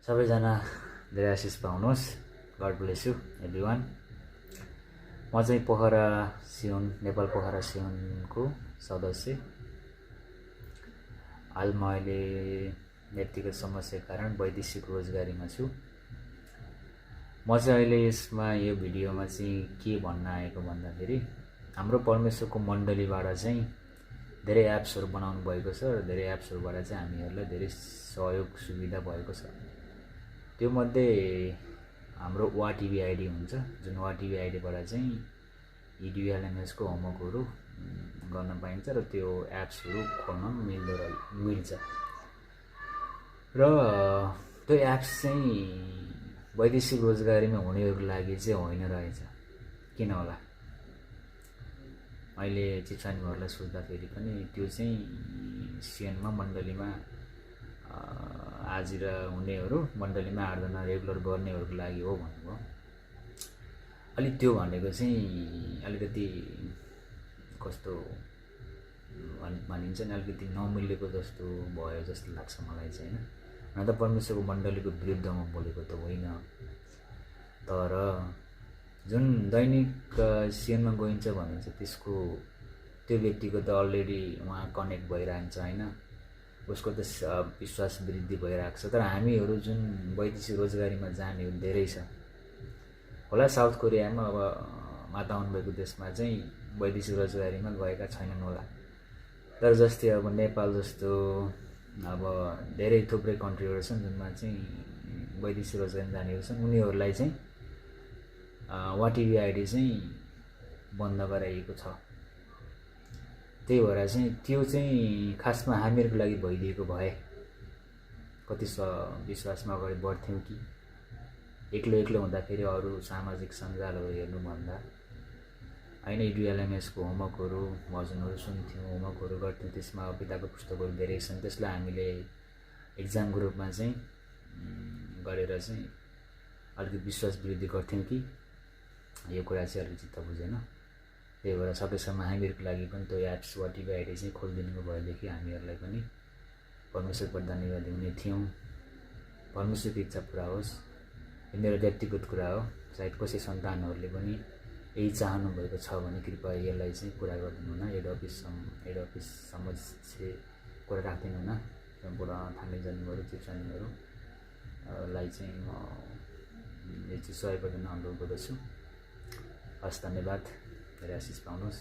सबैजना धेरै आशिष पाउनुहोस्। God bless you everyone. म चाहिँ पोखरा सिउन नेपाल पोखरा सिउनको सदस्य। हाल म अहिले व्यक्तिगत समस्याको कारण वैदेशिक रोजगारीमा छु। म चाहिँ अहिले यसमा यो भिडियोमा चाहिँ के भन्न आएको भन्दाखेरि हाम्रो परमेश्वरको मण्डलीबाट चाहिँ धेरै एप्सहरू बनाउनु भएको छ र धेरै एप्सहरूबाट चाहिँ हामीहरूलाई धेरै सहयोग सुविधा भएको छ। त्यो मध्ये हाम्रो वाटिभी आइडी हुन्छ, जुन वाटिभी आइडीबाट चाहिँ EDULMS को होमवर्कहरू गर्न पाइन्छ र त्यो एप्सहरू खोल्न मिल्छ। र त्यो एप्स चाहिँ वैदेशिक रोजगारीमा हुनेहरूको लागि चाहिँ होइन रहेछ। किन होला? अहिले चिप्सानीहरूलाई सोद्धाखेरि पनि त्यो चाहिँ सिएनमा मण्डलीमा हाजिरा हुनेहरू, मण्डलीमा 8 जना रेगुलर गर्नेहरूको लागि हो भन्नुभयो। अलि त्यो भनेको चाहिँ अलिकति कस्तो मानिन्छ नि, अलिकति नमिलेको जस्तो भयो जस्तो लाग्छ मलाई चाहिँ होइन। न त परमेश्वरको मण्डलीको विरुद्धमा बोलेको त होइन, तर जुन दैनिक सिएनमा गइन्छ भने चाहिँ त्यसको त्यो व्यक्तिको त अलरेडी उहाँ कनेक्ट भइरहन्छ होइन, उसको त विश्वास वृद्धि भइरहेको छ। तर हामीहरू जुन वैदेशिक रोजगारीमा जानेहरू धेरै छ होला। साउथ कोरियामा अब माता हुनुभएको देशमा चाहिँ वैदेशिक रोजगारीमा गएका छैनन् होला। तर जस्तै अब नेपाल जस्तो अब धेरै थुप्रै कन्ट्रीहरू छन् जुनमा चाहिँ वैदेशिक रोजगारीमा जानेहरू छन्। उनीहरूलाई चाहिँ वाटिभी आइडी चाहिँ बन्द गराइएको छ। त्यही भएर चाहिँ त्यो चाहिँ खासमा हामीहरूको लागि भइदिएको भए कति विश्वासमा अगाडि बढ्थ्यौँ कि एक्लो हुँदाखेरि अरू सामाजिक सञ्जालहरू हेर्नुभन्दा होइन EDULMS को होमवर्कहरू भजनहरू सुन्थ्यौँ, होमवर्कहरू गर्थ्यौँ। त्यसमा पिताको पुस्तकहरू धेरै छन्, त्यसलाई हामीले एक्जामको रूपमा चाहिँ गरेर चाहिँ अलिकति विश्वास वृद्धि गर्थ्यौँ कि यो कुरा चाहिँ अलिक चित्त बुझेन। त्यही भएर सकेसम्म हामीहरूको लागि पनि त्यो एप्स वाटिभी आइडी चाहिँ खोलिदिनुको भएदेखि हामीहरूलाई पनि परमेश्वरबाट धन्यवाद दिने थियौँ। परमेश्वरको इच्छा पुरा होस्। यो मेरो व्यक्तिगत कुरा हो, सायद कसै सन्तानहरूले पनि यही चाहनु भएको छ भने कृपया यसलाई चाहिँ पुरा गरिदिनु हुन। हेड अफिससम्म चाहिँ कुरा राखिदिनु हुन। बुढा थाङ्गे जन्महरू चिप्सानीहरूलाई चाहिँ म यो चाहिँ सहयोग गर्न अनुरोध गर्दछु। हस्, धन्यवाद। धेरै आशिष पाउनुहोस्।